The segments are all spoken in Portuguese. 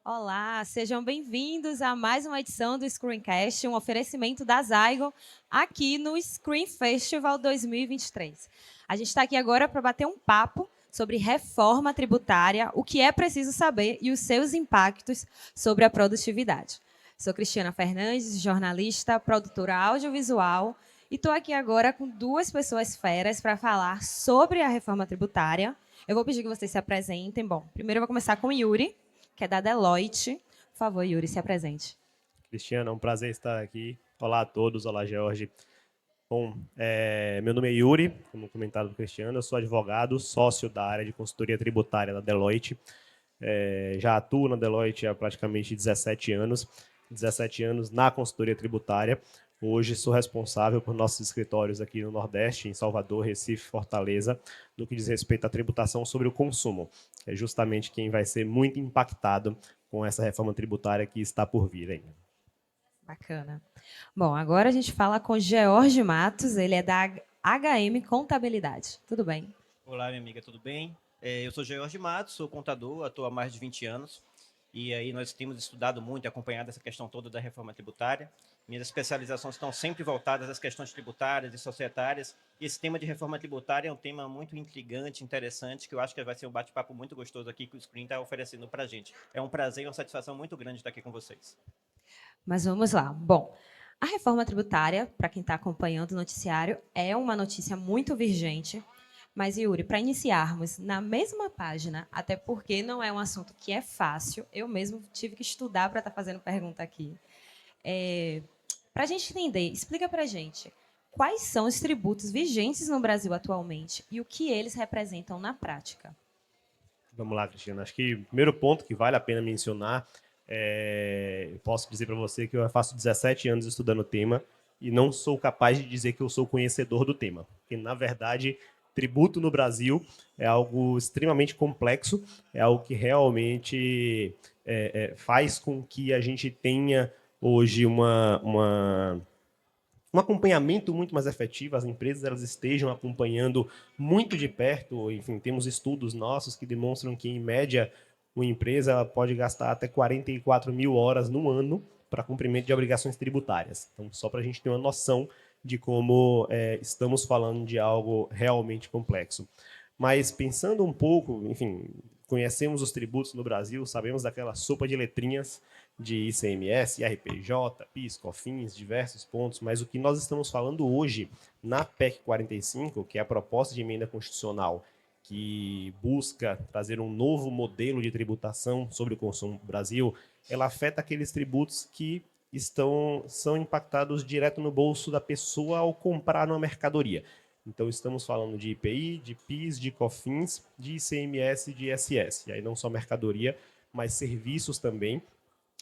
Olá, sejam bem-vindos a mais uma edição do Screencast, um oferecimento da Zygon aqui no Screen Festival 2023. A gente está aqui agora para bater um papo sobre reforma tributária, o que é preciso saber e os seus impactos sobre a produtividade. Sou Cristiana Fernandes, jornalista, produtora audiovisual, e estou aqui agora com duas pessoas feras para falar sobre a reforma tributária. Eu vou pedir que vocês se apresentem. Bom, primeiro eu vou começar com o Yuri, que é da Deloitte. Por favor, Yuri, se apresente. Cristiano, é um prazer estar aqui. Olá a todos, olá Jorge. Bom, meu nome é Yuri, como comentado do Cristiano, eu sou advogado, sócio da área de consultoria tributária da Deloitte. Já atuo na Deloitte há praticamente 17 anos, 17 anos na consultoria tributária. Hoje sou responsável por nossos escritórios aqui no Nordeste, em Salvador, Recife, Fortaleza, no que diz respeito à tributação sobre o consumo. É justamente quem vai ser muito impactado com essa reforma tributária que está por vir ainda. Bacana. Bom, agora a gente fala com George Matos, ele é da HM Contabilidade. Tudo bem? Olá, minha amiga, tudo bem? Eu sou George Matos, sou contador, atuo há mais de 20 anos. E aí nós temos estudado muito e acompanhado essa questão toda da reforma tributária. Minhas especializações estão sempre voltadas às questões tributárias e societárias. E esse tema de reforma tributária é um tema muito intrigante, interessante, que eu acho que vai ser um bate-papo muito gostoso aqui que o Screen está oferecendo para a gente. É um prazer e uma satisfação muito grande estar aqui com vocês. Mas vamos lá. Bom, a reforma tributária, para quem está acompanhando o noticiário, é uma notícia muito vigente. Mas, Yuri, para iniciarmos na mesma página, até porque não é um assunto que é fácil, eu mesmo tive que estudar para estar fazendo pergunta aqui. Para a gente entender, explica para a gente quais são os tributos vigentes no Brasil atualmente e o que eles representam na prática. Vamos lá, Cristiano. Acho que o primeiro ponto que vale a pena mencionar eu posso dizer para você que eu faço 17 anos estudando o tema e não sou capaz de dizer que eu sou conhecedor do tema. Porque, na verdade, tributo no Brasil é algo extremamente complexo, é algo que realmente faz com que a gente tenha hoje um acompanhamento muito mais efetivo, as empresas elas estejam acompanhando muito de perto, enfim, temos estudos nossos que demonstram que, em média, uma empresa ela pode gastar até 44 mil horas no ano para cumprimento de obrigações tributárias. Então, só para a gente ter uma noção de como estamos falando de algo realmente complexo. Mas pensando um pouco, enfim, conhecemos os tributos no Brasil, sabemos daquela sopa de letrinhas de ICMS, RPJ, PIS, COFINS, diversos pontos, mas o que nós estamos falando hoje na PEC 45, que é a proposta de emenda constitucional que busca trazer um novo modelo de tributação sobre o consumo no Brasil, ela afeta aqueles tributos que são impactados direto no bolso da pessoa ao comprar uma mercadoria. Então, estamos falando de IPI, de PIS, de COFINS, de ICMS e de ISS. E aí não só mercadoria, mas serviços também.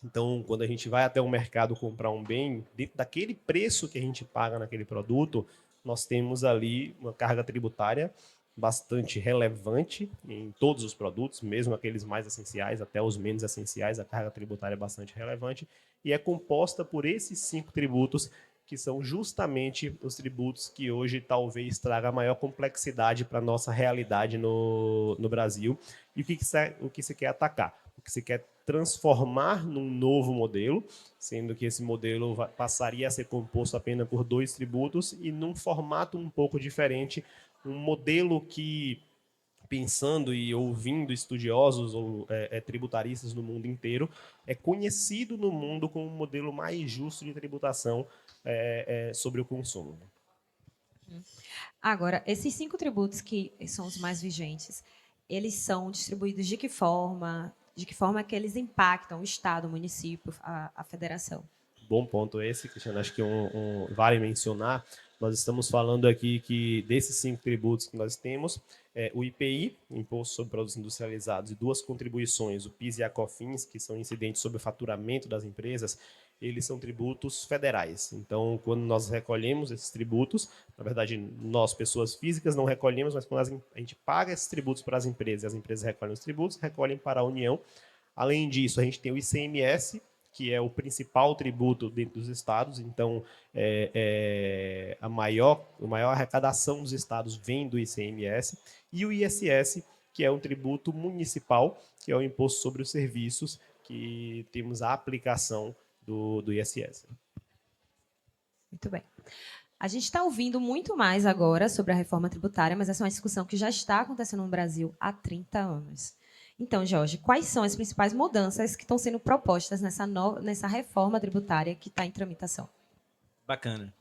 Então, quando a gente vai até o mercado comprar um bem, dentro daquele preço que a gente paga naquele produto, nós temos ali uma carga tributária bastante relevante em todos os produtos, mesmo aqueles mais essenciais, até os menos essenciais, a carga tributária é bastante relevante e é composta por esses 5 tributos que são justamente os tributos que hoje talvez traga maior complexidade para a nossa realidade no Brasil. E o que se quer atacar? O que se quer transformar num novo modelo, sendo que esse modelo passaria a ser composto apenas por 2 tributos e num formato um pouco diferente, um modelo que, pensando e ouvindo estudiosos ou tributaristas no mundo inteiro, é conhecido no mundo como um modelo mais justo de tributação sobre o consumo. Agora, esses 5 tributos que são os mais vigentes, eles são distribuídos de que forma? De que forma que eles impactam o Estado, o município, a federação? Bom ponto esse, Cristiano. Acho que vale mencionar. Nós estamos falando aqui que desses 5 tributos que nós temos, o IPI, Imposto sobre Produtos Industrializados, e 2 contribuições, o PIS e a COFINS, que são incidentes sobre o faturamento das empresas, eles são tributos federais. Então, quando nós recolhemos esses tributos, na verdade, nós, pessoas físicas, não recolhemos, mas quando a gente paga esses tributos para as empresas e as empresas recolhem os tributos, recolhem para a União. Além disso, a gente tem o ICMS, que é o principal tributo dentro dos estados. Então, a maior arrecadação dos estados vem do ICMS. E o ISS, que é um tributo municipal, que é o Imposto sobre os Serviços, que temos a aplicação do ISS. Muito bem. A gente está ouvindo muito mais agora sobre a reforma tributária, mas essa é uma discussão que já está acontecendo no Brasil há 30 anos. Então, Jorge, quais são as principais mudanças que estão sendo propostas nessa reforma tributária que está em tramitação? Bacana.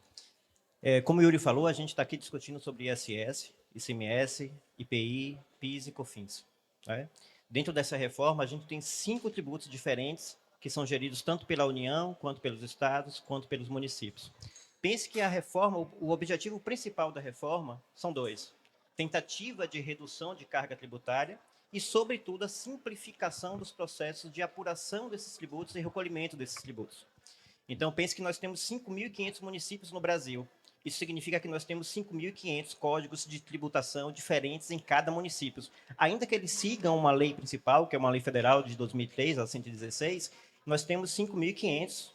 Como o Yuri falou, a gente está aqui discutindo sobre ISS, ICMS, IPI, PIS e COFINS. Né? Dentro dessa reforma, a gente tem 5 tributos diferentes que são geridos tanto pela União, quanto pelos estados, quanto pelos municípios. Pense que a reforma, o objetivo principal da reforma são 2. Tentativa de redução de carga tributária e, sobretudo, a simplificação dos processos de apuração desses tributos e recolhimento desses tributos. Então, pense que nós temos 5.500 municípios no Brasil. Isso significa que nós temos 5.500 códigos de tributação diferentes em cada município. Ainda que eles sigam uma lei principal, que é uma lei federal de 2003, a 116, nós temos 5.500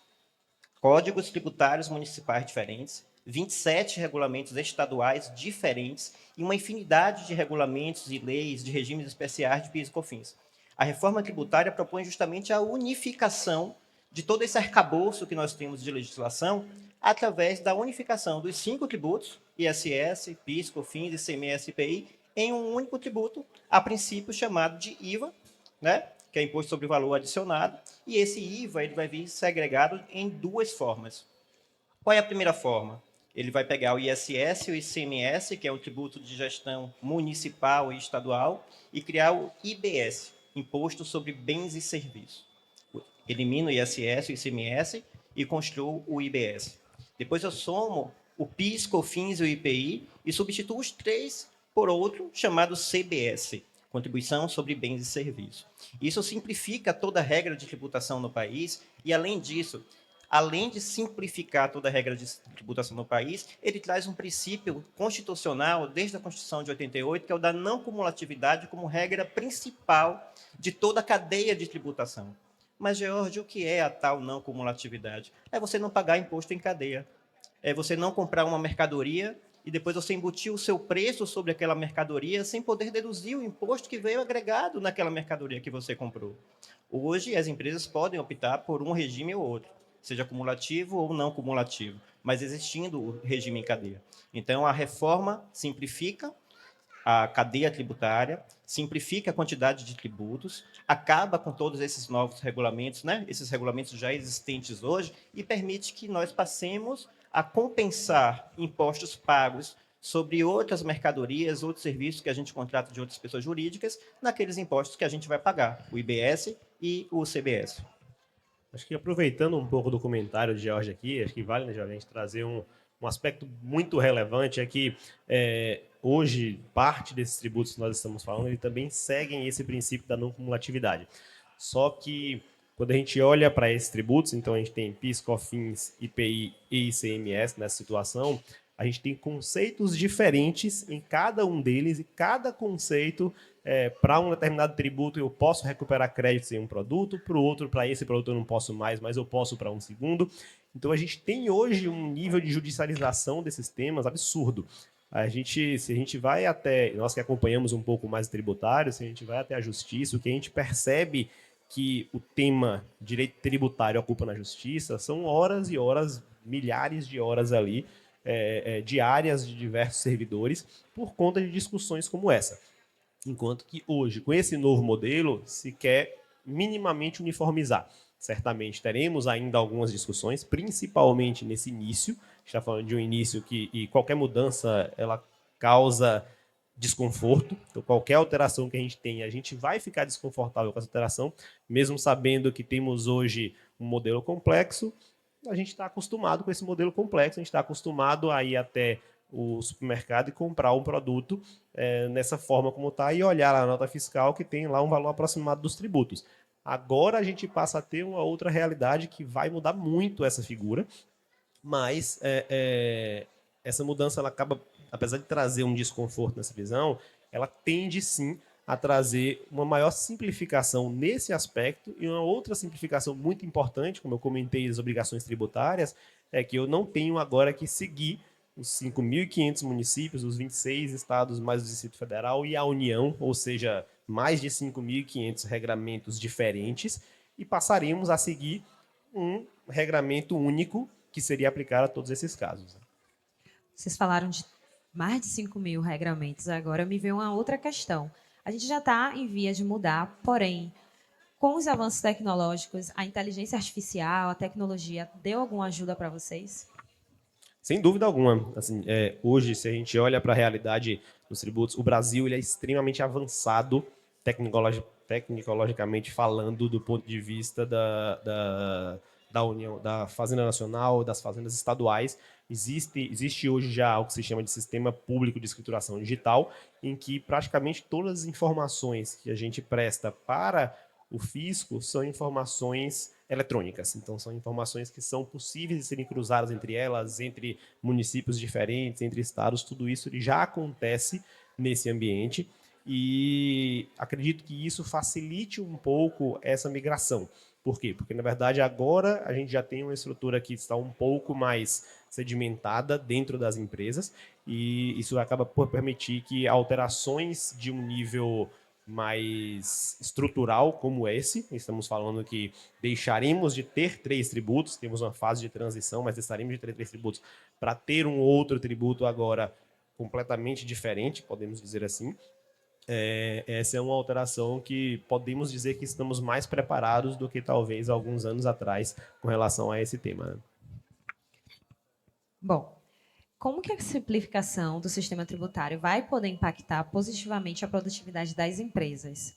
códigos tributários municipais diferentes, 27 regulamentos estaduais diferentes e uma infinidade de regulamentos e leis de regimes especiais de PIS e COFINS. A reforma tributária propõe justamente a unificação de todo esse arcabouço que nós temos de legislação através da unificação dos 5 tributos, ISS, PIS, COFINS, ICMS e IPI, em um único tributo, a princípio chamado de IVA, né? Que é Imposto sobre o Valor Adicionado, e esse IVA ele vai vir segregado em 2 formas. Qual é a primeira forma? Ele vai pegar o ISS e o ICMS, que é um tributo de gestão municipal e estadual, e criar o IBS, Imposto sobre Bens e Serviços. Elimino o ISS e o ICMS e construo o IBS. Depois eu somo o PIS, COFINS e o IPI e substituo os 3 por outro chamado CBS, Contribuição sobre Bens e Serviços. Isso simplifica toda a regra de tributação no país e, além disso, além de simplificar toda a regra de tributação no país, ele traz um princípio constitucional, desde a Constituição de 88, que é o da não cumulatividade como regra principal de toda a cadeia de tributação. Mas, George, o que é a tal não cumulatividade? É você não pagar imposto em cadeia. É você não comprar uma mercadoria e depois você embutir o seu preço sobre aquela mercadoria sem poder deduzir o imposto que veio agregado naquela mercadoria que você comprou. Hoje, as empresas podem optar por um regime ou outro, seja cumulativo ou não cumulativo, mas existindo o regime em cadeia. Então, a reforma simplifica a cadeia tributária, simplifica a quantidade de tributos, acaba com todos esses novos regulamentos, né? Esses regulamentos já existentes hoje, e permite que nós passemos a compensar impostos pagos sobre outras mercadorias, outros serviços que a gente contrata de outras pessoas jurídicas, naqueles impostos que a gente vai pagar, o IBS e o CBS. Acho que aproveitando um pouco do comentário de George aqui, acho que vale, né, George, a gente trazer um aspecto muito relevante é que hoje, parte desses tributos que nós estamos falando, eles também seguem esse princípio da não cumulatividade. Só que, quando a gente olha para esses tributos, então a gente tem PIS, COFINS, IPI e ICMS nessa situação, a gente tem conceitos diferentes em cada um deles e cada conceito, para um determinado tributo eu posso recuperar créditos em um produto, para o outro, para esse produto eu não posso mais, mas eu posso para um segundo. Então a gente tem hoje um nível de judicialização desses temas absurdo. Se a gente vai até, nós que acompanhamos um pouco mais tributário, se a gente vai até a justiça, o que a gente percebe que o tema direito tributário ocupa na justiça são horas e horas, milhares de horas ali, diárias de diversos servidores, por conta de discussões como essa. Enquanto que hoje, com esse novo modelo, se quer minimamente uniformizar. Certamente teremos ainda algumas discussões, principalmente nesse início. A gente está falando de um início que qualquer mudança ela causa desconforto. Então, qualquer alteração que a gente tenha, a gente vai ficar desconfortável com essa alteração, mesmo sabendo que temos hoje um modelo complexo. A gente está acostumado com esse modelo complexo, a gente está acostumado a ir até o supermercado e comprar um produto nessa forma como está e olhar lá a nota fiscal que tem lá um valor aproximado dos tributos. Agora a gente passa a ter uma outra realidade que vai mudar muito essa figura, mas essa mudança ela acaba, apesar de trazer um desconforto nessa visão, ela tende sim a trazer uma maior simplificação nesse aspecto e uma outra simplificação muito importante, como eu comentei, das obrigações tributárias, é que eu não tenho agora que seguir os 5.500 municípios, os 26 estados mais o Distrito Federal e a União, ou seja, mais de 5.500 regramentos diferentes, e passaríamos a seguir um regramento único que seria aplicado a todos esses casos. Vocês falaram de mais de 5.000 regramentos. Agora me veio uma outra questão. A gente já está em via de mudar, porém, com os avanços tecnológicos, a inteligência artificial, a tecnologia, deu alguma ajuda para vocês? Sem dúvida alguma. Assim, hoje, se a gente olha para a realidade dos tributos, o Brasil ele é extremamente avançado tecnologicamente falando, do ponto de vista da União, da Fazenda Nacional, das fazendas estaduais. Existe hoje já o que se chama de Sistema Público de Escrituração Digital, em que praticamente todas as informações que a gente presta para o fisco são informações eletrônicas. Então, são informações que são possíveis de serem cruzadas entre elas, entre municípios diferentes, entre estados. Tudo isso ele já acontece nesse ambiente e acredito que isso facilite um pouco essa migração. Por quê? Porque, na verdade, agora a gente já tem uma estrutura que está um pouco mais sedimentada dentro das empresas e isso acaba por permitir que alterações de um nível mais estrutural como esse, estamos falando que deixaremos de ter 3 tributos, temos uma fase de transição, mas deixaremos de ter 3 tributos para ter um outro tributo agora completamente diferente, podemos dizer assim. Essa é uma alteração que podemos dizer que estamos mais preparados do que talvez alguns anos atrás com relação a esse tema. Né? Bom, como que a simplificação do sistema tributário vai poder impactar positivamente a produtividade das empresas?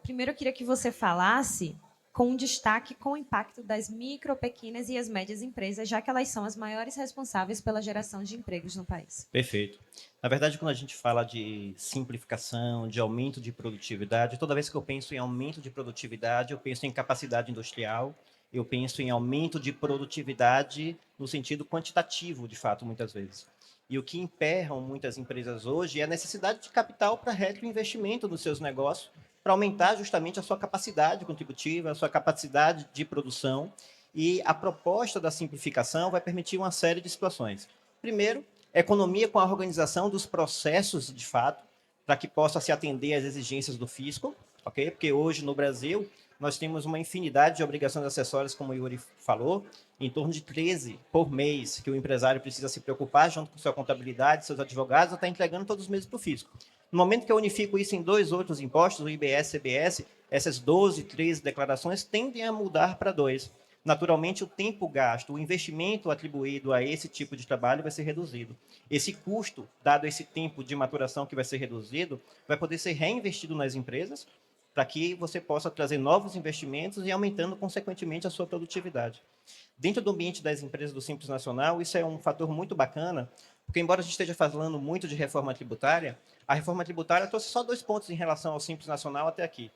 Primeiro, eu queria que você falasse com um destaque com o impacto das micro, pequenas e as médias empresas, já que elas são as maiores responsáveis pela geração de empregos no país. Perfeito. Na verdade, quando a gente fala de simplificação, de aumento de produtividade, toda vez que eu penso em aumento de produtividade, eu penso em capacidade industrial, eu penso em aumento de produtividade no sentido quantitativo, de fato, muitas vezes. E o que emperram muitas empresas hoje é a necessidade de capital para retroinvestimento nos seus negócios, para aumentar justamente a sua capacidade contributiva, a sua capacidade de produção. E a proposta da simplificação vai permitir uma série de situações. Primeiro, economia com a organização dos processos, de fato, para que possa se atender às exigências do fisco, ok? Porque hoje, no Brasil, nós temos uma infinidade de obrigações acessórias, como o Yuri falou, em torno de 13 por mês, que o empresário precisa se preocupar junto com sua contabilidade, seus advogados, está entregando todos os meses para o fisco. No momento que eu unifico isso em 2 outros impostos, o IBS e CBS, essas 12, 13 declarações tendem a mudar para 2. Naturalmente, o tempo gasto, o investimento atribuído a esse tipo de trabalho vai ser reduzido. Esse custo, dado esse tempo de maturação que vai ser reduzido, vai poder ser reinvestido nas empresas para que você possa trazer novos investimentos e aumentando, consequentemente, a sua produtividade. Dentro do ambiente das empresas do Simples Nacional, isso é um fator muito bacana, porque embora a gente esteja falando muito de reforma tributária, a reforma tributária trouxe só 2 pontos em relação ao Simples Nacional até aqui.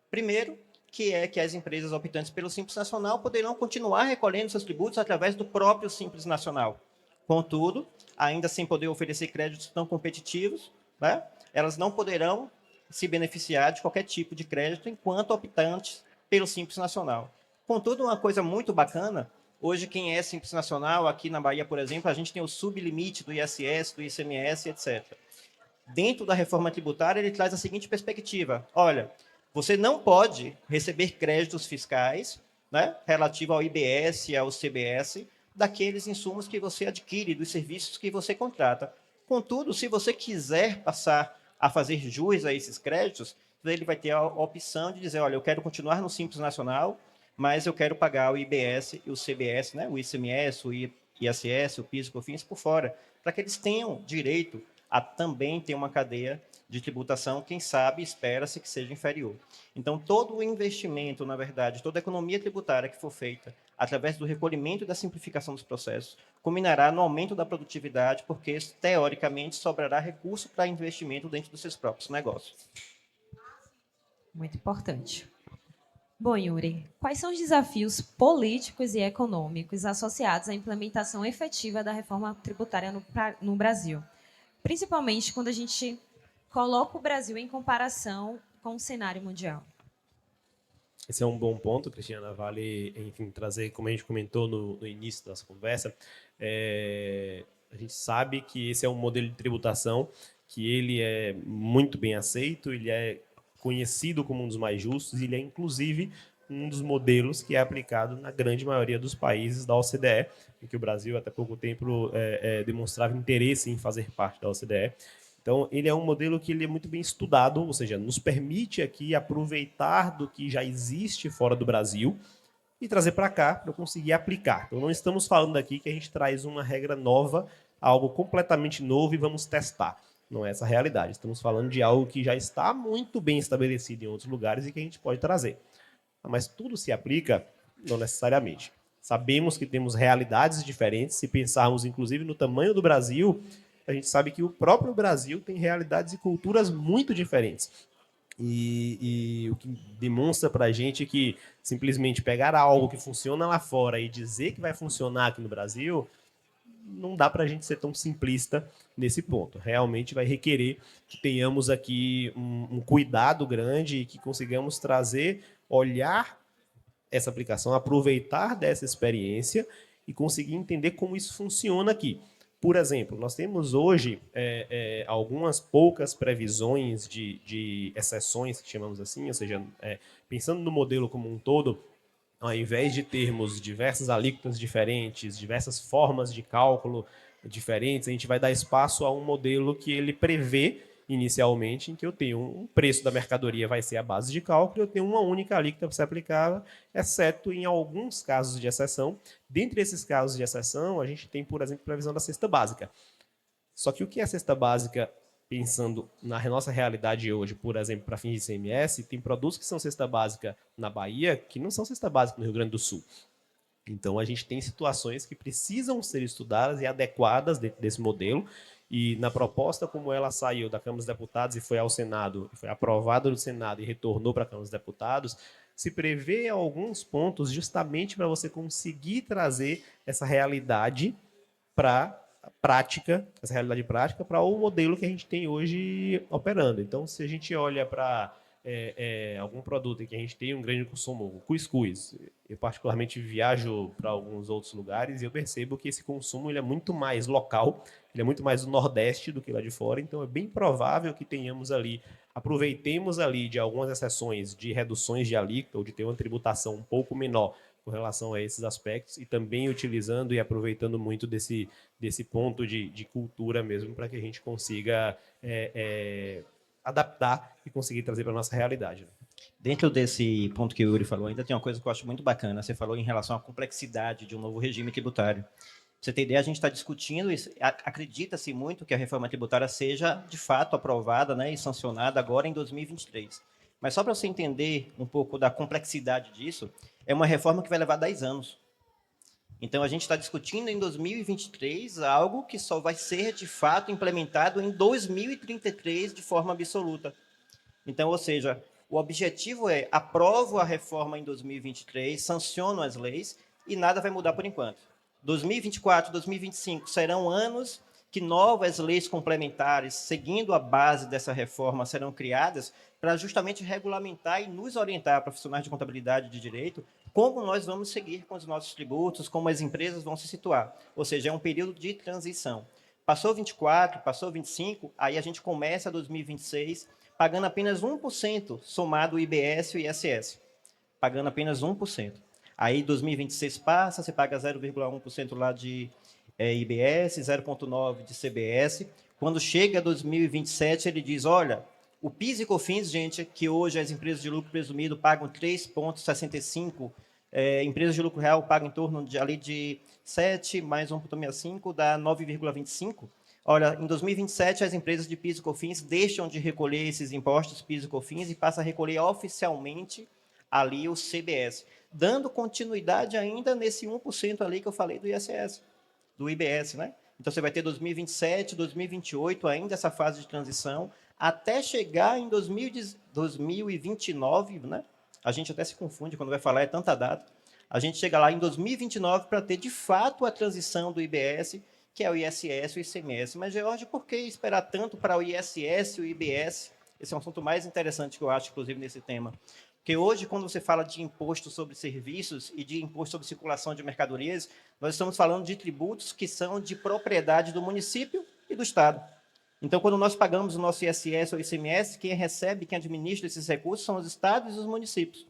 Primeiro, que é que as empresas optantes pelo Simples Nacional poderão continuar recolhendo seus tributos através do próprio Simples Nacional. Contudo, ainda sem poder oferecer créditos tão competitivos, né, elas não poderão se beneficiar de qualquer tipo de crédito enquanto optantes pelo Simples Nacional. Contudo, uma coisa muito bacana, hoje quem é Simples Nacional, aqui na Bahia, por exemplo, a gente tem o sublimite do ISS, do ICMS, etc. Dentro da reforma tributária, ele traz a seguinte perspectiva. Olha, você não pode receber créditos fiscais, né, relativo ao IBS e ao CBS, daqueles insumos que você adquire, dos serviços que você contrata. Contudo, se você quiser passar a fazer jus a esses créditos, ele vai ter a opção de dizer, olha, eu quero continuar no Simples Nacional, mas eu quero pagar o IBS e o CBS, né, o ICMS, o ISS, o PIS e COFINS por fora, para que eles tenham direito a também ter uma cadeia de tributação, quem sabe, espera-se que seja inferior. Então, todo o investimento, na verdade, toda a economia tributária que for feita através do recolhimento e da simplificação dos processos, culminará no aumento da produtividade, porque, teoricamente, sobrará recurso para investimento dentro dos seus próprios negócios. Muito importante. Bom, Yuri, quais são os desafios políticos e econômicos associados à implementação efetiva da reforma tributária no Brasil? Principalmente quando a gente coloca o Brasil em comparação com o cenário mundial. Esse é um bom ponto, Cristiana. Vale, enfim, trazer, como a gente comentou no início da nossa conversa, a gente sabe que esse é um modelo de tributação que ele é muito bem aceito, ele é conhecido como um dos mais justos, e ele é, inclusive, um dos modelos que é aplicado na grande maioria dos países da OCDE, em que o Brasil, até pouco tempo, demonstrava interesse em fazer parte da OCDE. Então, ele é um modelo que ele é muito bem estudado, ou seja, nos permite aqui aproveitar do que já existe fora do Brasil e trazer para cá para conseguir aplicar. Então, não estamos falando aqui que a gente traz uma regra nova, algo completamente novo e vamos testar. Não é essa a realidade. Estamos falando de algo que já está muito bem estabelecido em outros lugares e que a gente pode trazer. Mas tudo se aplica? Não necessariamente. Sabemos que temos realidades diferentes. Se pensarmos, inclusive, no tamanho do Brasil, a gente sabe que o próprio Brasil tem realidades e culturas muito diferentes. E o que demonstra para a gente que simplesmente pegar algo que funciona lá fora e dizer que vai funcionar aqui no Brasil, não dá para a gente ser tão simplista nesse ponto. Realmente vai requerer que tenhamos aqui um cuidado grande e que consigamos trazer, olhar essa aplicação, aproveitar dessa experiência e conseguir entender como isso funciona aqui. Por exemplo, nós temos hoje algumas poucas previsões de exceções, que chamamos assim, ou seja, pensando no modelo como um todo, ao invés de termos diversas alíquotas diferentes, diversas formas de cálculo diferentes, a gente vai dar espaço a um modelo que ele prevê inicialmente, em que eu tenho um preço da mercadoria vai ser a base de cálculo, eu tenho uma única alíquota para ser aplicada, exceto em alguns casos de exceção. Dentre esses casos de exceção, a gente tem, por exemplo, previsão da cesta básica. Só que o que é a cesta básica, pensando na nossa realidade hoje, por exemplo, para fins de ICMS, tem produtos que são cesta básica na Bahia que não são cesta básica no Rio Grande do Sul. Então, a gente tem situações que precisam ser estudadas e adequadas dentro desse modelo. E na proposta como ela saiu da Câmara dos Deputados e foi ao Senado, foi aprovada no Senado e retornou para a Câmara dos Deputados, se prevê alguns pontos justamente para você conseguir trazer essa realidade para prática, essa realidade prática para o modelo que a gente tem hoje operando. Então, se a gente olha para algum produto em que a gente tem um grande consumo, o cuscuz, eu particularmente viajo para alguns outros lugares e eu percebo que esse consumo ele é muito mais local, ele é muito mais do Nordeste do que lá de fora, então é bem provável que tenhamos ali, aproveitemos ali de algumas exceções de reduções de alíquota ou de ter uma tributação um pouco menor com relação a esses aspectos e também utilizando e aproveitando muito desse ponto de cultura mesmo para que a gente consiga adaptar e conseguir trazer para a nossa realidade. Dentro desse ponto que o Yuri falou, ainda tem uma coisa que eu acho muito bacana. Você falou em relação à complexidade de um novo regime tributário. Pra você ter ideia, a gente está discutindo isso. Acredita-se muito que a reforma tributária seja, de fato, aprovada, né, e sancionada agora em 2023. Mas só para você entender um pouco da complexidade disso, é uma reforma que vai levar 10 anos. Então, a gente está discutindo em 2023 algo que só vai ser, de fato, implementado em 2033 de forma absoluta. Então, ou seja, o objetivo é aprovo a reforma em 2023, sanciono as leis e nada vai mudar por enquanto. 2024, 2025 serão anos que novas leis complementares, seguindo a base dessa reforma, serão criadas para justamente regulamentar e nos orientar, profissionais de contabilidade e de direito, como nós vamos seguir com os nossos tributos, como as empresas vão se situar. Ou seja, é um período de transição. Passou 24, passou 25, aí a gente começa 2026 pagando apenas 1% somado o IBS e o ISS. Pagando apenas 1%. Aí 2026 passa, você paga 0,1% lá de IBS, 0,9% de CBS. Quando chega 2027, ele diz, olha, o PIS e COFINS, gente, que hoje as empresas de lucro presumido pagam 3,65%, empresas de lucro real pagam em torno de 7 mais 1,65 dá 9,25%. Olha, em 2027, as empresas de PIS e COFINS deixam de recolher esses impostos PIS e COFINS e passam a recolher oficialmente ali o CBS, dando continuidade ainda nesse 1% ali que eu falei do ISS, do IBS, né? Então, você vai ter 2027, 2028 ainda essa fase de transição, até chegar em 2029, né? A gente até se confunde quando vai falar, é tanta data. A gente chega lá em 2029 para ter, de fato, a transição do IBS, que é o ISS e o ICMS. Mas, George, por que esperar tanto para o ISS e o IBS? Esse é um assunto mais interessante que eu acho, inclusive, nesse tema. Porque hoje, quando você fala de imposto sobre serviços e de imposto sobre circulação de mercadorias, nós estamos falando de tributos que são de propriedade do município e do Estado. Então, quando nós pagamos o nosso ISS ou ICMS, quem recebe, quem administra esses recursos são os estados e os municípios.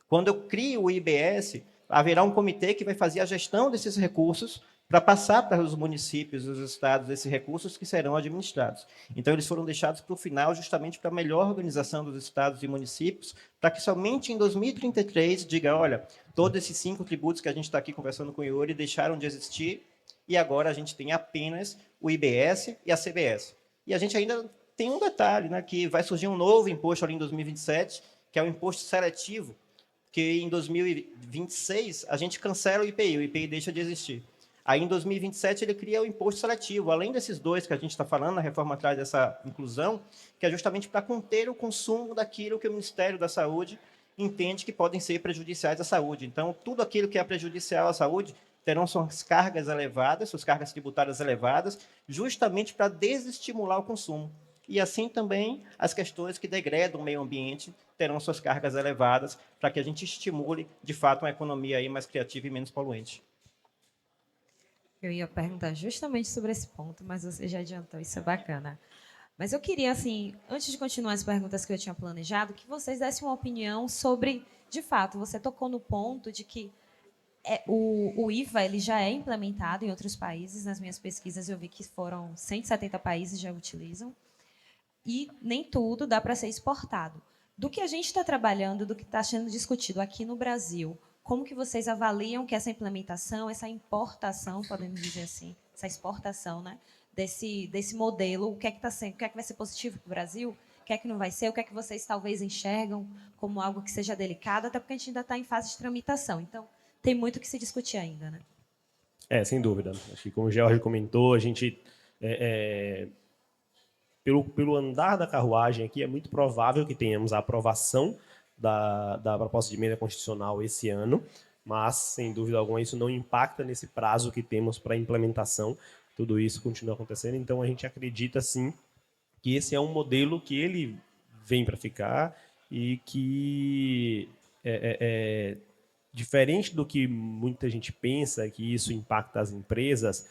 Quando eu crio o IBS, haverá um comitê que vai fazer a gestão desses recursos para passar para os municípios e os estados esses recursos que serão administrados. Então, eles foram deixados para o final justamente para a melhor organização dos estados e municípios, para que somente em 2033 diga, olha, todos esses 5 tributos que a gente está aqui conversando com o Iori deixaram de existir e agora a gente tem apenas o IBS e a CBS. E a gente ainda tem um detalhe, né, que vai surgir um novo imposto ali em 2027, que é o imposto seletivo, que em 2026 a gente cancela o IPI deixa de existir. Aí, em 2027, ele cria o imposto seletivo, além desses dois que a gente está falando, a reforma traz dessa inclusão, que é justamente para conter o consumo daquilo que o Ministério da Saúde entende que podem ser prejudiciais à saúde. Então, tudo aquilo que é prejudicial à saúde terão suas cargas elevadas, suas cargas tributárias elevadas, justamente para desestimular o consumo. E assim também as questões que degradam o meio ambiente terão suas cargas elevadas para que a gente estimule, de fato, uma economia aí mais criativa e menos poluente. Eu ia perguntar justamente sobre esse ponto, mas você já adiantou, isso é bacana. Mas eu queria, assim, antes de continuar as perguntas que eu tinha planejado, que vocês dessem uma opinião sobre, de fato, você tocou no ponto de que o IVA ele já é implementado em outros países. Nas minhas pesquisas eu vi que foram 170 países já utilizam. E nem tudo dá para ser exportado. Do que a gente está trabalhando, do que está sendo discutido aqui no Brasil, como que vocês avaliam que essa implementação, essa importação, podemos dizer assim, essa exportação, né, desse modelo, o que é que tá sendo, o que é que vai ser positivo para o Brasil, o que é que não vai ser, o que é que vocês talvez enxergam como algo que seja delicado, até porque a gente ainda está em fase de tramitação. Então, tem muito que se discutir ainda, né? Sem dúvida. Acho que, como o George comentou, a gente, pelo andar da carruagem aqui, é muito provável que tenhamos a aprovação da proposta de emenda constitucional esse ano, mas, sem dúvida alguma, isso não impacta nesse prazo que temos para a implementação. Tudo isso continua acontecendo, então a gente acredita, sim, que esse é um modelo que ele vem para ficar e que diferente do que muita gente pensa, que isso impacta as empresas,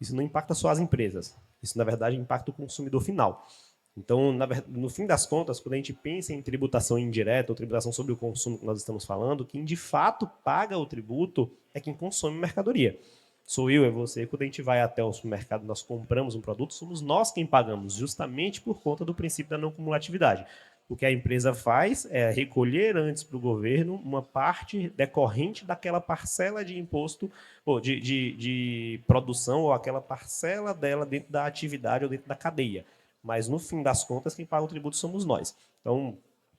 isso não impacta só as empresas. Isso, na verdade, impacta o consumidor final. Então, no fim das contas, quando a gente pensa em tributação indireta ou tributação sobre o consumo que nós estamos falando, quem de fato paga o tributo é quem consome mercadoria. Sou eu, é você. Quando a gente vai até o supermercado, nós compramos um produto, somos nós quem pagamos, justamente por conta do princípio da não cumulatividade. O que a empresa faz é recolher antes para o governo uma parte decorrente daquela parcela de imposto, ou de produção, ou aquela parcela dela dentro da atividade ou dentro da cadeia. Mas, no fim das contas, quem paga o tributo somos nós. Então,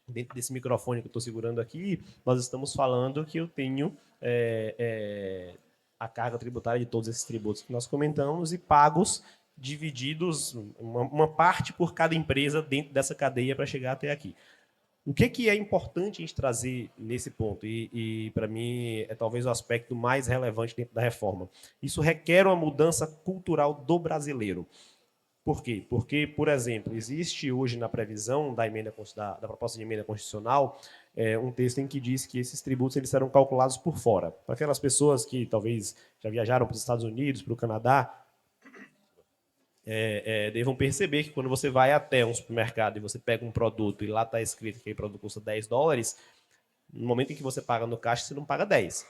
dentro desse microfone que eu estou segurando aqui, nós estamos falando que eu tenho a carga tributária de todos esses tributos que nós comentamos e pagos divididos, uma parte por cada empresa dentro dessa cadeia para chegar até aqui. O que é importante a gente trazer nesse ponto? E para mim, é talvez o aspecto mais relevante dentro da reforma. Isso requer uma mudança cultural do brasileiro. Por quê? Porque, por exemplo, existe hoje na previsão da proposta de emenda constitucional um texto em que diz que esses tributos eles serão calculados por fora. Para aquelas pessoas que talvez já viajaram para os Estados Unidos, para o Canadá, devam perceber que quando você vai até um supermercado e você pega um produto e lá está escrito que aquele produto custa $10, no momento em que você paga no caixa, você não paga 10.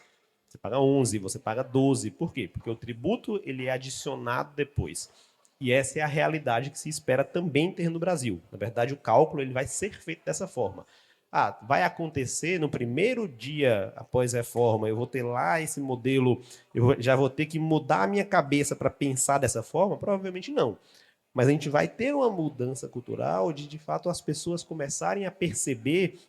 Você paga 11, você paga 12. Por quê? Porque o tributo ele é adicionado depois. E essa é a realidade que se espera também ter no Brasil. Na verdade, o cálculo ele vai ser feito dessa forma. Vai acontecer no primeiro dia após a reforma, eu vou ter lá esse modelo, eu já vou ter que mudar a minha cabeça para pensar dessa forma? Provavelmente não. Mas a gente vai ter uma mudança cultural de fato, as pessoas começarem a perceber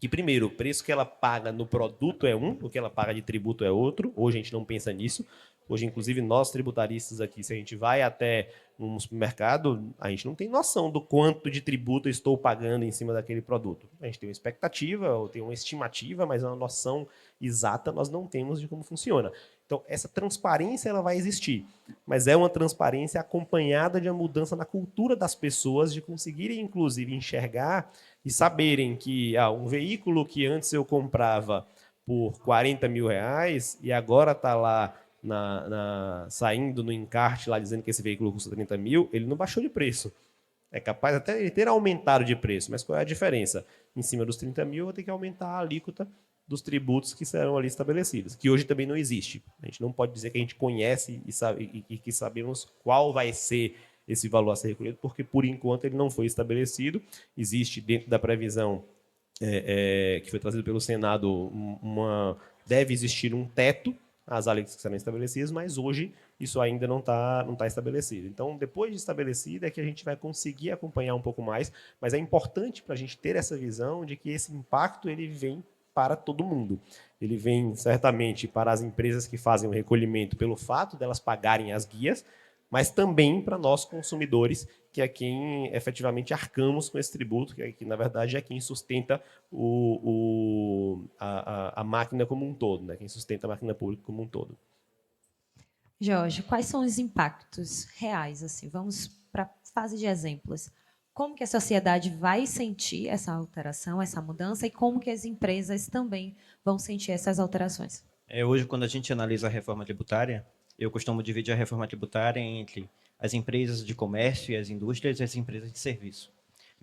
que, primeiro, o preço que ela paga no produto é um, o que ela paga de tributo é outro. Hoje a gente não pensa nisso. Hoje, inclusive, nós tributaristas aqui, se a gente vai até um supermercado, a gente não tem noção do quanto de tributo eu estou pagando em cima daquele produto. A gente tem uma expectativa, ou tem uma estimativa, mas uma noção exata nós não temos de como funciona. Então, essa transparência ela vai existir, mas é uma transparência acompanhada de uma mudança na cultura das pessoas, de conseguirem, inclusive, enxergar e saberem que um veículo que antes eu comprava por R$40 mil e agora está lá saindo no encarte lá dizendo que esse veículo custa 30 mil, ele não baixou de preço. É capaz até ele ter aumentado de preço, mas qual é a diferença? Em cima dos 30 mil, eu vou ter que aumentar a alíquota dos tributos que serão ali estabelecidos, que hoje também não existe. A gente não pode dizer que a gente conhece e que sabemos qual vai ser esse valor a ser recolhido, porque, por enquanto, ele não foi estabelecido. Existe, dentro da previsão que foi trazida pelo Senado, deve existir um teto às alíquotas que serão estabelecidas, mas hoje isso ainda não tá estabelecido. Então, depois de estabelecido, é que a gente vai conseguir acompanhar um pouco mais, mas é importante para a gente ter essa visão de que esse impacto ele vem para todo mundo. Ele vem, certamente, para as empresas que fazem o recolhimento pelo fato delas pagarem as guias, mas também para nós, consumidores, que é quem efetivamente arcamos com esse tributo, que na verdade é quem sustenta a máquina como um todo, né? Quem sustenta a máquina pública como um todo. Jorge, quais são os impactos reais? Assim, vamos para a fase de exemplos. Como que a sociedade vai sentir essa alteração, essa mudança, e como que as empresas também vão sentir essas alterações? Hoje, quando a gente analisa a reforma tributária, eu costumo dividir a reforma tributária entre as empresas de comércio e as indústrias e as empresas de serviço.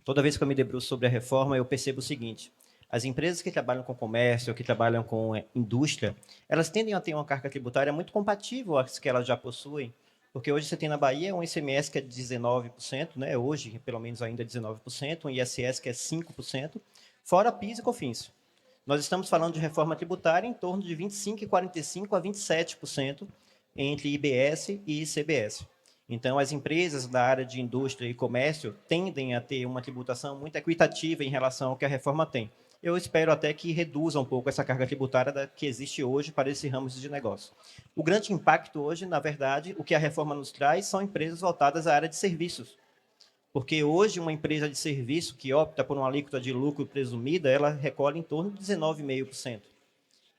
Toda vez que eu me debruço sobre a reforma, eu percebo o seguinte: as empresas que trabalham com comércio, que trabalham com indústria, elas tendem a ter uma carga tributária muito compatível às que elas já possuem, porque hoje você tem na Bahia um ICMS que é de 19%, né? Hoje, pelo menos ainda 19%, um ISS que é 5%, fora PIS e COFINS. Nós estamos falando de reforma tributária em torno de 25,45% a 27% entre IBS e ICBS. Então, as empresas da área de indústria e comércio tendem a ter uma tributação muito equitativa em relação ao que a reforma tem. Eu espero até que reduza um pouco essa carga tributária que existe hoje para esse ramo de negócio. O grande impacto hoje, na verdade, o que a reforma nos traz são empresas voltadas à área de serviços. Porque hoje uma empresa de serviço que opta por uma alíquota de lucro presumida, ela recolhe em torno de 19,5%.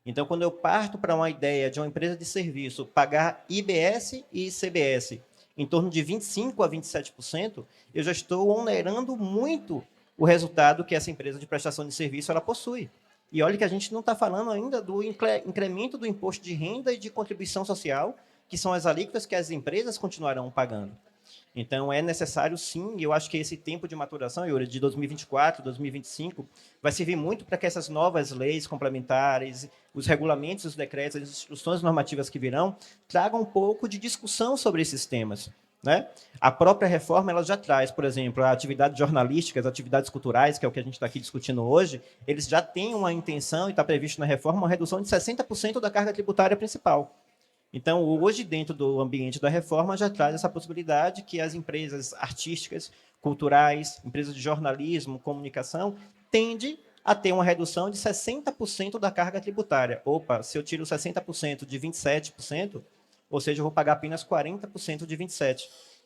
Então, quando eu parto para uma ideia de uma empresa de serviço pagar IBS e ICBS em torno de 25% a 27%, eu já estou onerando muito o resultado que essa empresa de prestação de serviço ela possui. E olha que a gente não está falando ainda do incremento do imposto de renda e de contribuição social, que são as alíquotas que as empresas continuarão pagando. Então, é necessário, sim, e eu acho que esse tempo de maturação, Yuri, de 2024, 2025, vai servir muito para que essas novas leis complementares, os regulamentos, os decretos, as instruções normativas que virão, tragam um pouco de discussão sobre esses temas. Né? A própria reforma ela já traz, por exemplo, a atividade jornalística, as atividades culturais, que é o que a gente está aqui discutindo hoje, eles já têm uma intenção, e está previsto na reforma, uma redução de 60% da carga tributária principal. Então, hoje, dentro do ambiente da reforma, já traz essa possibilidade que as empresas artísticas, culturais, empresas de jornalismo, comunicação, tendem a ter uma redução de 60% da carga tributária. Opa, se eu tiro 60% de 27%, ou seja, eu vou pagar apenas 40% de 27%.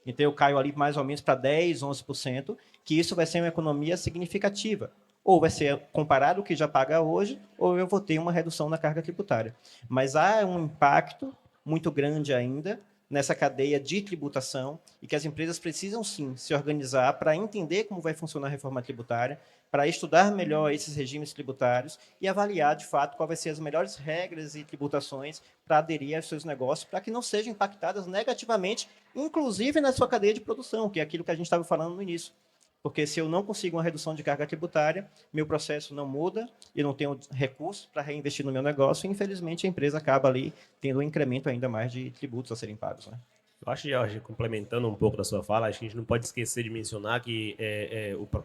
Então, eu caio ali mais ou menos para 10%, 11%, que isso vai ser uma economia significativa. Ou vai ser comparado ao que já paga hoje, ou eu vou ter uma redução na carga tributária. Mas há um impacto muito grande ainda nessa cadeia de tributação e que as empresas precisam, sim, se organizar para entender como vai funcionar a reforma tributária, para estudar melhor esses regimes tributários e avaliar, de fato, quais vão ser as melhores regras e tributações para aderir aos seus negócios, para que não sejam impactadas negativamente, inclusive na sua cadeia de produção, que é aquilo que a gente estava falando no início. Porque se eu não consigo uma redução de carga tributária, meu processo não muda, eu não tenho recurso para reinvestir no meu negócio, e infelizmente a empresa acaba ali tendo um incremento ainda mais de tributos a serem pagos. Né? Eu acho, Jorge, complementando um pouco da sua fala, acho que a gente não pode esquecer de mencionar que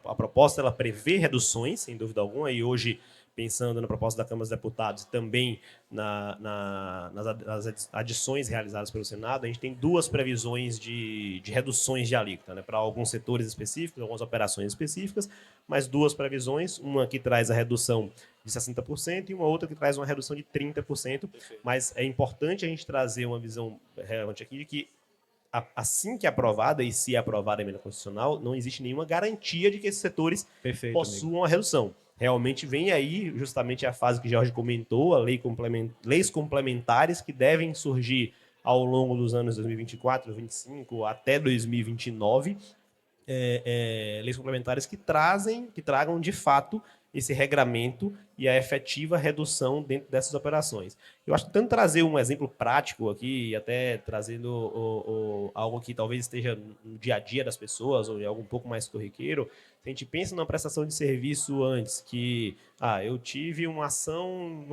a proposta ela prevê reduções, sem dúvida alguma, e hoje, pensando na proposta da Câmara dos Deputados e também nas adições realizadas pelo Senado, a gente tem duas previsões de reduções de alíquota, né, para alguns setores específicos, algumas operações específicas, mas duas previsões, uma que traz a redução de 60% e uma outra que traz uma redução de 30%, mas é importante a gente trazer uma visão relevante aqui de que assim que aprovada, e se aprovada a emenda constitucional, não existe nenhuma garantia de que esses setores possuam a redução. Realmente vem aí justamente a fase que o Jorge comentou, leis complementares que devem surgir ao longo dos anos 2024, 2025 até 2029, leis complementares que tragam de fato esse regramento e a efetiva redução dentro dessas operações. Eu acho que tentando trazer um exemplo prático aqui, até trazendo algo que talvez esteja no dia a dia das pessoas, ou algo um pouco mais corriqueiro, se a gente pensa numa prestação de serviço antes, que eu tive uma ação,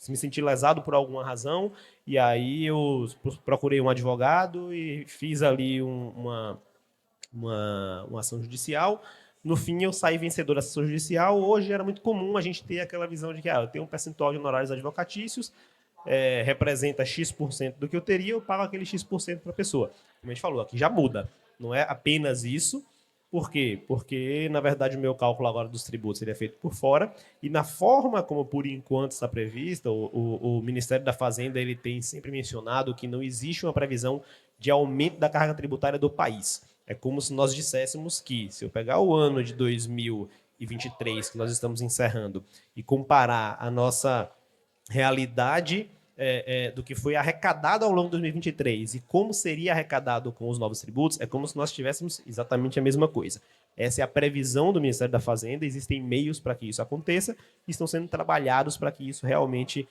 me senti lesado por alguma razão, e aí eu procurei um advogado e fiz ali uma ação judicial. No fim, eu saí vencedor da ação judicial. Hoje era muito comum a gente ter aquela visão de que eu tenho um percentual de honorários advocatícios, representa X% do que eu teria, eu pago aquele X% para a pessoa. Como a gente falou, aqui já muda. Não é apenas isso. Por quê? Porque, na verdade, o meu cálculo agora dos tributos ele é feito por fora, e na forma como, por enquanto, está prevista, o Ministério da Fazenda ele tem sempre mencionado que não existe uma previsão de aumento da carga tributária do país. É como se nós disséssemos que, se eu pegar o ano de 2023, que nós estamos encerrando, e comparar a nossa realidade do que foi arrecadado ao longo de 2023 e como seria arrecadado com os novos tributos, é como se nós tivéssemos exatamente a mesma coisa. Essa é a previsão do Ministério da Fazenda, existem meios para que isso aconteça e estão sendo trabalhados para que isso realmente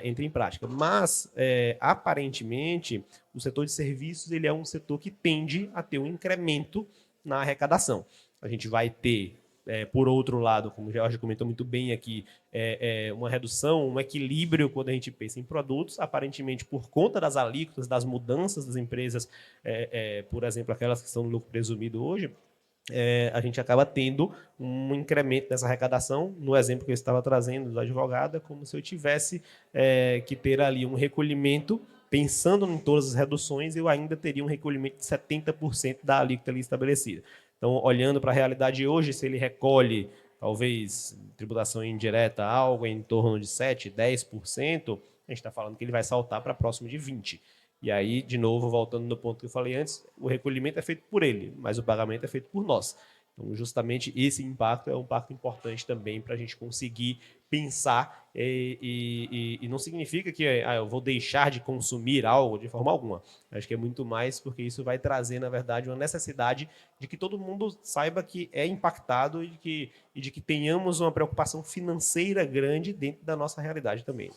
entre em prática. Mas, aparentemente, o setor de serviços ele é um setor que tende a ter um incremento na arrecadação. A gente vai ter, por outro lado, como o Jorge comentou muito bem aqui, uma redução, um equilíbrio quando a gente pensa em produtos, aparentemente por conta das alíquotas, das mudanças das empresas, por exemplo, aquelas que estão no lucro presumido hoje, a gente acaba tendo um incremento dessa arrecadação. No exemplo que eu estava trazendo do advogado, é como se eu tivesse que ter ali um recolhimento, pensando em todas as reduções, eu ainda teria um recolhimento de 70% da alíquota ali estabelecida. Então, olhando para a realidade hoje, se ele recolhe, talvez, tributação indireta, algo em torno de 7%, 10%, a gente está falando que ele vai saltar para próximo de 20%. E aí, de novo, voltando no ponto que eu falei antes, o recolhimento é feito por ele, mas o pagamento é feito por nós. Então, justamente esse impacto é um impacto importante também para a gente conseguir pensar e não significa que eu vou deixar de consumir algo de forma alguma. Acho que é muito mais porque isso vai trazer, na verdade, uma necessidade de que todo mundo saiba que é impactado e de que tenhamos uma preocupação financeira grande dentro da nossa realidade também.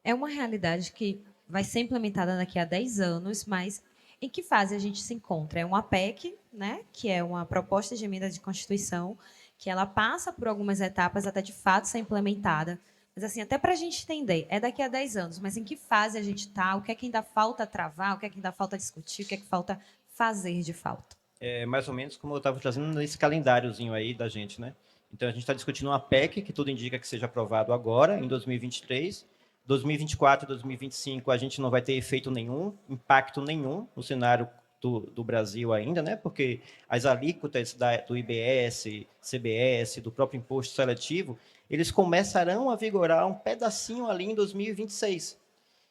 É uma realidade que vai ser implementada daqui a 10 anos, mas em que fase a gente se encontra? É uma PEC, né, que é uma proposta de emenda de Constituição, que ela passa por algumas etapas até de fato ser implementada. Mas, assim, até para a gente entender, é daqui a 10 anos, mas em que fase a gente está? O que é que ainda falta travar? O que é que ainda falta discutir? O que é que falta fazer de fato? É mais ou menos como eu estava trazendo nesse calendáriozinho aí da gente, né? Então, a gente está discutindo uma PEC, que tudo indica que seja aprovado agora, em 2023. 2024 e 2025 a gente não vai ter efeito nenhum, impacto nenhum no cenário do Brasil ainda, né? Porque as alíquotas do IBS, CBS, do próprio imposto seletivo, eles começarão a vigorar um pedacinho ali em 2026.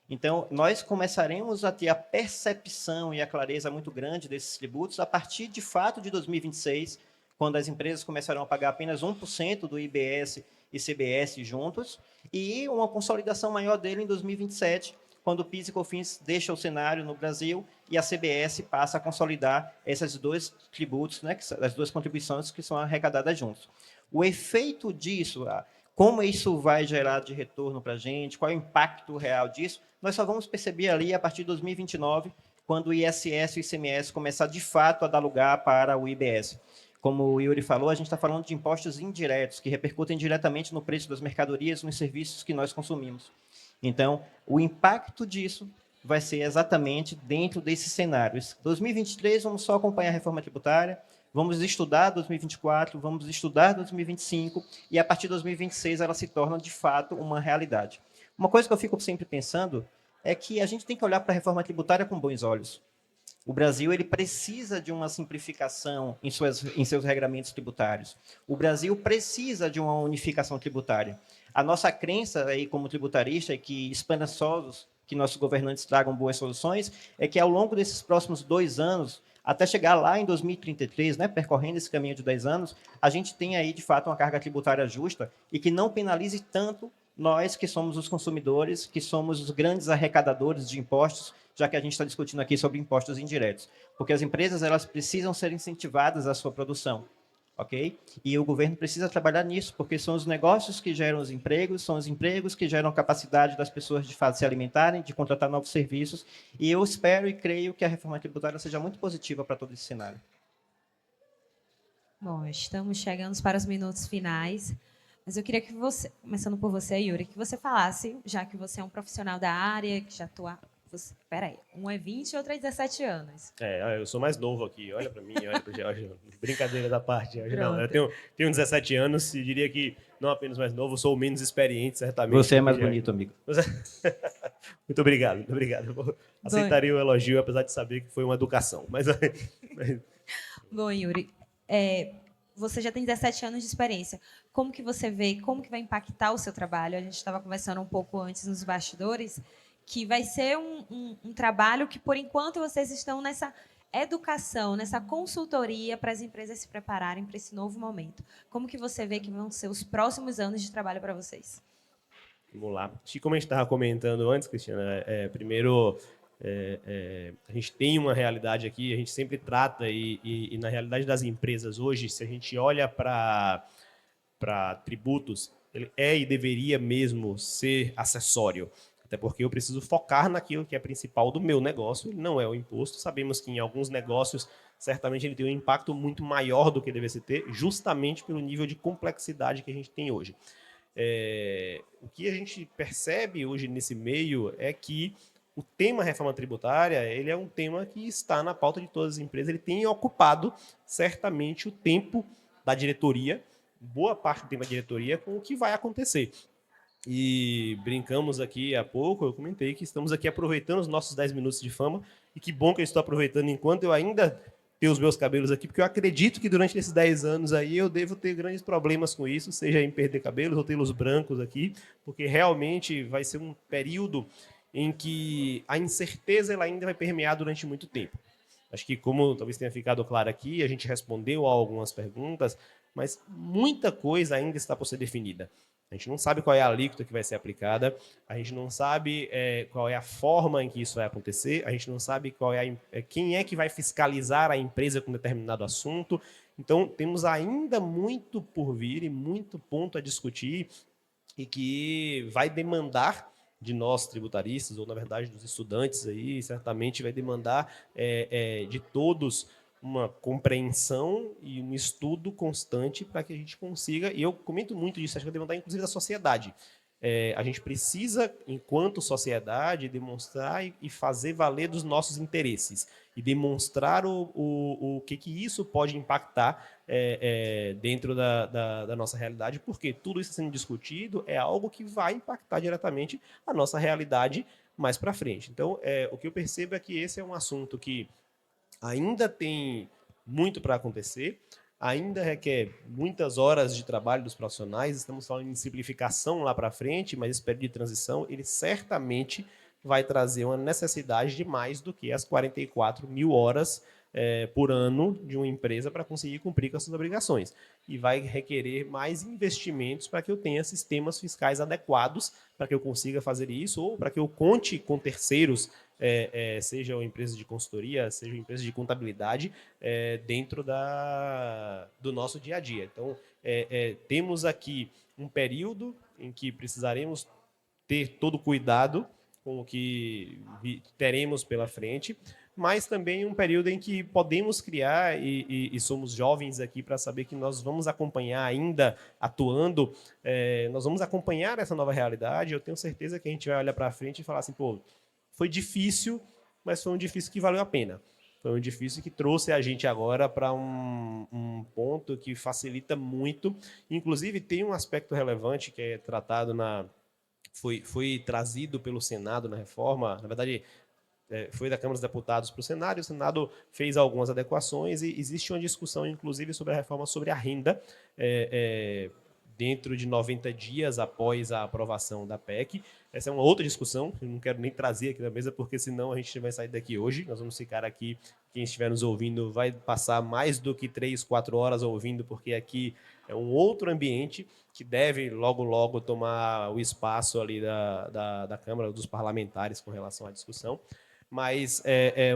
Então, nós começaremos a ter a percepção e a clareza muito grande desses tributos a partir, de fato, de 2026, quando as empresas começarão a pagar apenas 1% do IBS e CBS juntos, e uma consolidação maior dele em 2027, quando o PIS e COFINS deixa o cenário no Brasil e a CBS passa a consolidar esses dois tributos, né, as duas contribuições que são arrecadadas juntos. O efeito disso, como isso vai gerar de retorno para a gente, qual é o impacto real disso, nós só vamos perceber ali a partir de 2029, quando o ISS e o ICMS começar de fato a dar lugar para o IBS. Como o Yuri falou, a gente está falando de impostos indiretos, que repercutem diretamente no preço das mercadorias e nos serviços que nós consumimos. Então, o impacto disso vai ser exatamente dentro desses cenários. 2023, vamos só acompanhar a reforma tributária, vamos estudar 2024, vamos estudar 2025, e a partir de 2026 ela se torna, de fato, uma realidade. Uma coisa que eu fico sempre pensando é que a gente tem que olhar para a reforma tributária com bons olhos. O Brasil ele precisa de uma simplificação em seus regramentos tributários. O Brasil precisa de uma unificação tributária. A nossa crença aí como tributarista é que, esperançosos que nossos governantes tragam boas soluções, é que ao longo desses próximos 2 anos, até chegar lá em 2033, né, percorrendo esse caminho de 10 anos, a gente tem aí, de fato, uma carga tributária justa e que não penalize tanto nós que somos os consumidores, que somos os grandes arrecadadores de impostos, já que a gente está discutindo aqui sobre impostos indiretos. Porque as empresas elas precisam ser incentivadas à sua produção. ok? E o governo precisa trabalhar nisso, porque são os negócios que geram os empregos, são os empregos que geram a capacidade das pessoas de fato se alimentarem, de contratar novos serviços, e eu espero e creio que a reforma tributária seja muito positiva para todo esse cenário. Bom, estamos chegando para os minutos finais, mas eu queria que você, começando por você, Yuri, que você falasse, já que você é um profissional da área, que já atua... Peraí, um é 20 e outro é 17 anos. Eu sou mais novo aqui, olha para mim, olha para o George. Brincadeira da parte, George. Não, Pronto. eu tenho 17 anos e diria que não apenas mais novo, sou o menos experiente, certamente. Você é mais bonito, amigo. Muito obrigado, muito obrigado. Eu aceitaria o elogio, apesar de saber que foi uma educação. Bom, Yuri, você já tem 17 anos de experiência. Como que você vê, como que vai impactar o seu trabalho? A gente estava conversando um pouco antes nos bastidores, que vai ser um trabalho que, por enquanto, vocês estão nessa educação, nessa consultoria para as empresas se prepararem para esse novo momento. Como que você vê que vão ser os próximos anos de trabalho para vocês? Vamos lá. Como a gente estava comentando antes, Cristiana, primeiro, a gente tem uma realidade aqui, a gente sempre trata, e na realidade das empresas hoje, se a gente olha para tributos, ele e deveria mesmo ser acessório. Até porque eu preciso focar naquilo que é principal do meu negócio, ele não é o imposto. Sabemos que em alguns negócios, certamente ele tem um impacto muito maior do que deveria ter, justamente pelo nível de complexidade que a gente tem hoje. O que a gente percebe hoje nesse meio é que o tema reforma tributária, ele é um tema que está na pauta de todas as empresas, ele tem ocupado certamente o tempo da diretoria, boa parte do tempo da diretoria, com o que vai acontecer. E brincamos aqui há pouco, eu comentei que estamos aqui aproveitando os nossos 10 minutos de fama, e que bom que eu estou aproveitando enquanto eu ainda tenho os meus cabelos aqui, porque eu acredito que durante esses 10 anos aí eu devo ter grandes problemas com isso, seja em perder cabelos ou tê-los brancos aqui, porque realmente vai ser um período em que a incerteza ela ainda vai permear durante muito tempo. Acho que, como talvez tenha ficado claro aqui, a gente respondeu a algumas perguntas, mas muita coisa ainda está por ser definida. A gente não sabe qual é a alíquota que vai ser aplicada, a gente não sabe qual é a forma em que isso vai acontecer, a gente não sabe quem é que vai fiscalizar a empresa com determinado assunto. Então, temos ainda muito por vir e muito ponto a discutir e que vai demandar de nós tributaristas, ou na verdade dos estudantes aí, certamente vai demandar de todos uma compreensão e um estudo constante para que a gente consiga, e eu comento muito disso, acho que vai demandar inclusive da sociedade. A gente precisa, enquanto sociedade, demonstrar e fazer valer dos nossos interesses e demonstrar o que isso pode impactar dentro da nossa realidade, porque tudo isso sendo discutido é algo que vai impactar diretamente a nossa realidade mais para frente. Então, o que eu percebo é que esse é um assunto que ainda tem muito para acontecer, ainda requer muitas horas de trabalho dos profissionais, estamos falando em simplificação lá para frente, mas esse período de transição, ele certamente vai trazer uma necessidade de mais do que as 44 mil horas por ano de uma empresa para conseguir cumprir com as suas obrigações. E vai requerer mais investimentos para que eu tenha sistemas fiscais adequados para que eu consiga fazer isso, ou para que eu conte com terceiros, sejam empresas de consultoria, sejam empresas de contabilidade, dentro do nosso dia a dia. Então, temos aqui um período em que precisaremos ter todo o cuidado com o que teremos pela frente, mas também um período em que podemos criar, e somos jovens aqui para saber que nós vamos acompanhar ainda atuando, nós vamos acompanhar essa nova realidade. Eu tenho certeza que a gente vai olhar para frente e falar assim, pô, foi difícil, mas foi um difícil que valeu a pena. Foi um difícil que trouxe a gente agora para um ponto que facilita muito. Inclusive, tem um aspecto relevante que é tratado foi trazido pelo Senado na reforma, na verdade, foi da Câmara dos Deputados para o Senado, e o Senado fez algumas adequações, e existe uma discussão, inclusive, sobre a reforma sobre a renda, dentro de 90 dias após a aprovação da PEC. Essa é uma outra discussão, eu não quero nem trazer aqui na mesa, porque senão a gente vai sair daqui hoje, nós vamos ficar aqui, quem estiver nos ouvindo vai passar mais do que 3, 4 horas ouvindo, porque aqui é um outro ambiente que deve logo, logo tomar o espaço ali da Câmara, dos parlamentares com relação à discussão. Mas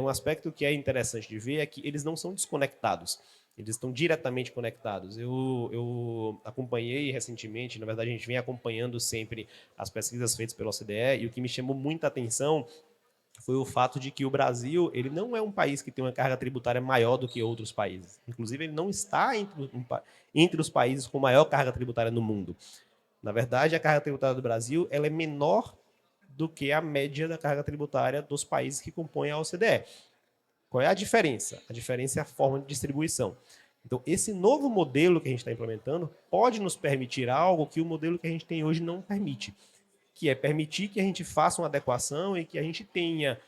um aspecto que é interessante de ver é que eles não são desconectados. Eles estão diretamente conectados. Eu acompanhei recentemente, na verdade a gente vem acompanhando sempre as pesquisas feitas pela OCDE, e o que me chamou muita atenção foi o fato de que o Brasil ele não é um país que tem uma carga tributária maior do que outros países. Inclusive, ele não está entre os países com maior carga tributária no mundo. Na verdade, a carga tributária do Brasil ela é menor do que a média da carga tributária dos países que compõem a OCDE. Qual é a diferença? A diferença é a forma de distribuição. Então, esse novo modelo que a gente está implementando pode nos permitir algo que o modelo que a gente tem hoje não permite, que é permitir que a gente faça uma adequação e que a gente tenha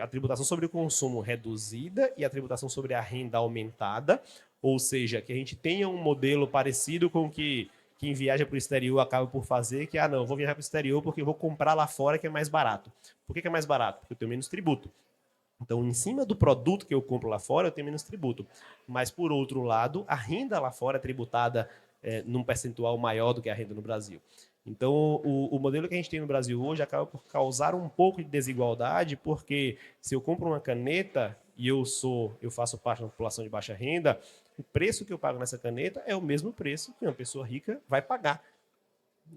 a tributação sobre o consumo reduzida e a tributação sobre a renda aumentada, ou seja, que a gente tenha um modelo parecido com o que quem viaja para o exterior acaba por fazer, que, não, eu vou viajar para o exterior porque eu vou comprar lá fora que é mais barato. Por que é mais barato? Porque eu tenho menos tributo. Então, em cima do produto que eu compro lá fora, eu tenho menos tributo. Mas, por outro lado, a renda lá fora é tributada num percentual maior do que a renda no Brasil. Então, o modelo que a gente tem no Brasil hoje acaba por causar um pouco de desigualdade, porque se eu compro uma caneta e eu faço parte da população de baixa renda, o preço que eu pago nessa caneta é o mesmo preço que uma pessoa rica vai pagar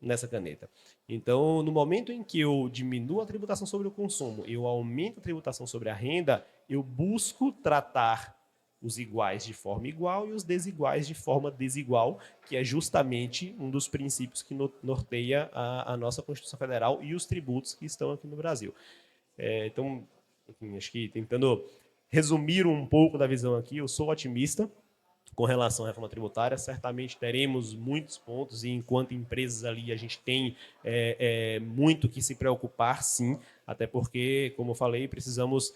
nessa caneta. Então, no momento em que eu diminuo a tributação sobre o consumo, eu aumento a tributação sobre a renda, eu busco tratar os iguais de forma igual e os desiguais de forma desigual, que é justamente um dos princípios que norteia a nossa Constituição Federal e os tributos que estão aqui no Brasil. Então, enfim, acho que tentando resumir um pouco da visão aqui, eu sou otimista com relação à reforma tributária. Certamente teremos muitos pontos e, enquanto empresas ali, a gente tem muito que se preocupar, sim, até porque, como eu falei, precisamos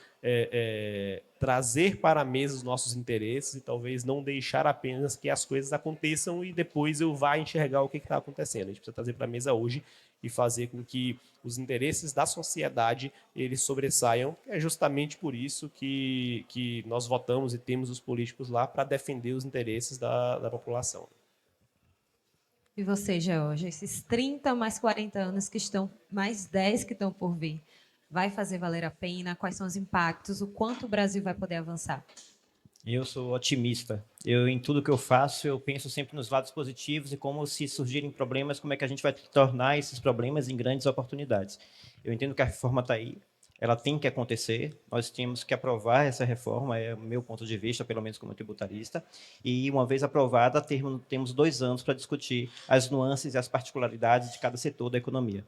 trazer para a mesa os nossos interesses e talvez não deixar apenas que as coisas aconteçam e depois eu vá enxergar o que está acontecendo. A gente precisa trazer para a mesa hoje e fazer com que os interesses da sociedade eles sobressaiam. É justamente por isso que nós votamos e temos os políticos lá para defender os interesses da população. E você, Georgia, esses 30 mais 40 anos que estão, mais 10 que estão por vir, vai fazer valer a pena? Quais são os impactos? O quanto o Brasil vai poder avançar? Eu sou otimista. Em tudo que eu faço, eu penso sempre nos lados positivos e como, se surgirem problemas, como é que a gente vai tornar esses problemas em grandes oportunidades. Eu entendo que a reforma está aí, ela tem que acontecer, nós temos que aprovar essa reforma, é o meu ponto de vista, pelo menos como tributarista, e uma vez aprovada, temos 2 anos para discutir as nuances e as particularidades de cada setor da economia.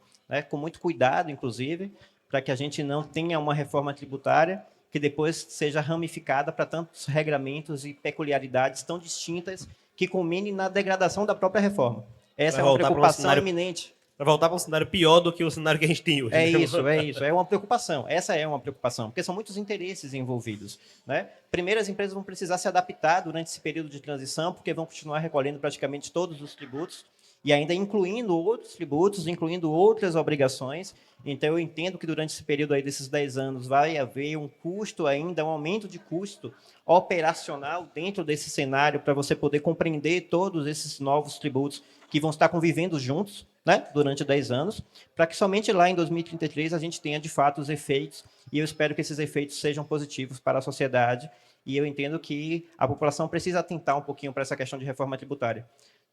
Com muito cuidado, inclusive, para que a gente não tenha uma reforma tributária que depois seja ramificada para tantos regramentos e peculiaridades tão distintas que culmine na degradação da própria reforma. Essa é uma preocupação iminente. Para voltar para um cenário pior do que o cenário que a gente tem hoje. É isso. É uma preocupação. Essa é uma preocupação, porque são muitos interesses envolvidos. Primeiro, as empresas vão precisar se adaptar durante esse período de transição, porque vão continuar recolhendo praticamente todos os tributos, e ainda incluindo outros tributos, incluindo outras obrigações. Então, eu entendo que durante esse período aí desses 10 anos vai haver um custo ainda, um aumento de custo operacional dentro desse cenário para você poder compreender todos esses novos tributos que vão estar convivendo juntos, durante 10 anos, para que somente lá em 2033 a gente tenha, de fato, os efeitos, e eu espero que esses efeitos sejam positivos para a sociedade, e eu entendo que a população precisa atentar um pouquinho para essa questão de reforma tributária.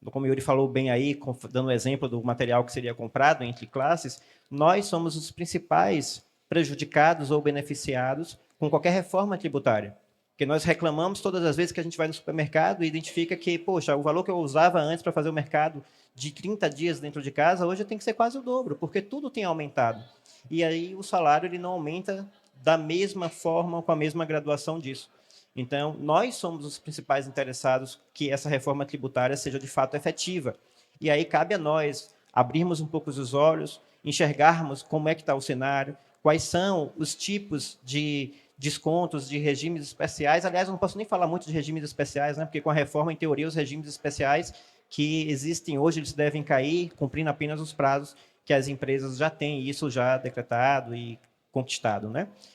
Como o Yuri falou bem aí, dando o exemplo do material que seria comprado entre classes, nós somos os principais prejudicados ou beneficiados com qualquer reforma tributária. Porque nós reclamamos todas as vezes que a gente vai no supermercado e identifica que, poxa, o valor que eu usava antes para fazer o mercado de 30 dias dentro de casa, hoje tem que ser quase o dobro, porque tudo tem aumentado. E aí o salário ele não aumenta da mesma forma, com a mesma graduação disso. Então, nós somos os principais interessados que essa reforma tributária seja de fato efetiva. E aí cabe a nós abrirmos um pouco os olhos, enxergarmos como é que está o cenário, quais são os tipos de descontos, de regimes especiais. Aliás, eu não posso nem falar muito de regimes especiais, porque com a reforma, em teoria, os regimes especiais que existem hoje, eles devem cair, cumprindo apenas os prazos que as empresas já têm, isso já decretado e conquistado,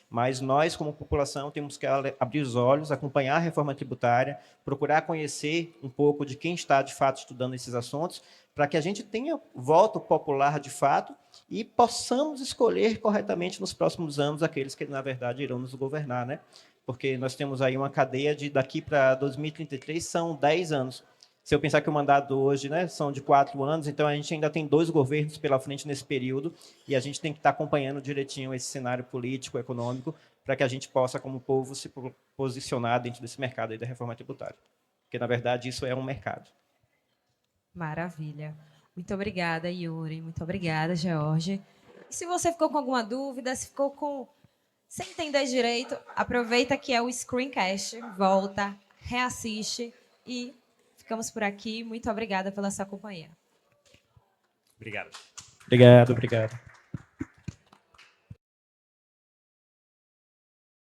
Mas nós, como população, temos que abrir os olhos, acompanhar a reforma tributária, procurar conhecer um pouco de quem está, de fato, estudando esses assuntos, para que a gente tenha voto popular, de fato, e possamos escolher corretamente nos próximos anos aqueles que, na verdade, irão nos governar, porque nós temos aí uma cadeia de daqui para 2033 são 10 anos. Se eu pensar que o mandato hoje, né, são de 4 anos, então a gente ainda tem 2 governos pela frente nesse período e a gente tem que estar acompanhando direitinho esse cenário político, econômico, para que a gente possa, como povo, se posicionar dentro desse mercado aí da reforma tributária. Porque, na verdade, isso é um mercado. Maravilha. Muito obrigada, Yuri. Muito obrigada, George. E se você ficou com alguma dúvida, se ficou sem entender direito, aproveita que é o Screencast, volta, reassiste e ficamos por aqui. Muito obrigada pela sua companhia. Obrigado. Obrigado.